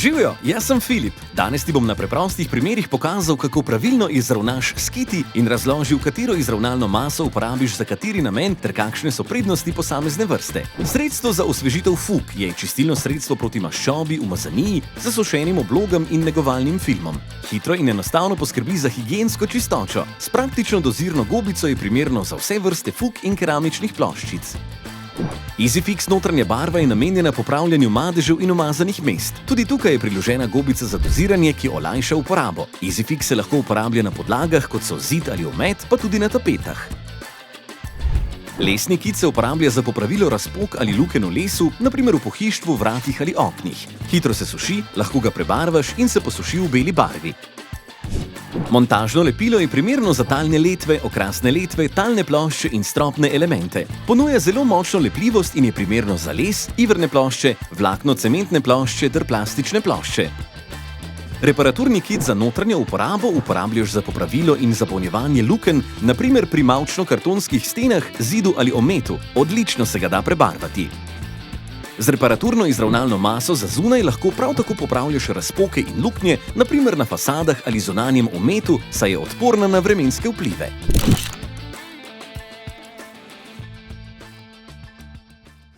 Živjo, jaz sem Filip. Danes ti bom na preprostih primerih pokazal, kako pravilno izravnaš skiti in razložil, katero izravnalno maso uporabiš za kateri namen ter kakšne so prednosti posamezne vrste. Sredstvo za osvežitev fug je čistilno sredstvo proti maščobi, umazaniji, zasušenim oblogam in negovalnim filmom. Hitro in enostavno poskrbi za higiensko čistočo. S praktično dozirno gobico je primerno za vse vrste fug in keramičnih ploščic. EasyFix notranja barva je namenjena popravljanju madežev in umazanih mest. Tudi tukaj je priložena gobica za doziranje, ki olajša uporabo. EasyFix se lahko uporablja na podlagah, kot so zid ali omet, pa tudi na tapetah. Lesni kit se uporablja za popravilo razpok ali lukenj v lesu, na primer v pohištvu, vratih ali oknih. Hitro se suši, lahko ga prebarvaš in se posuši v beli barvi. Montažno lepilo je primerno za talne letve, okrasne letve, talne plošče in stropne elemente. Ponuja zelo močno lepljivost in je primerno za les, ivrne plošče, vlakno-cementne plošče ter plastične plošče. Reparaturni kit za notranjo uporabo uporabljaš za popravilo in zapolnjevanje lukenj, na primer pri mavčno-kartonskih stenah, zidu ali ometu. Odlično se ga da prebarvati. Z reparaturno izravnalno maso za zunaj lahko prav tako popravljaš razpoke in luknje, na primer na fasadah ali zunanjem ometu, saj je odporna na vremenske vplive.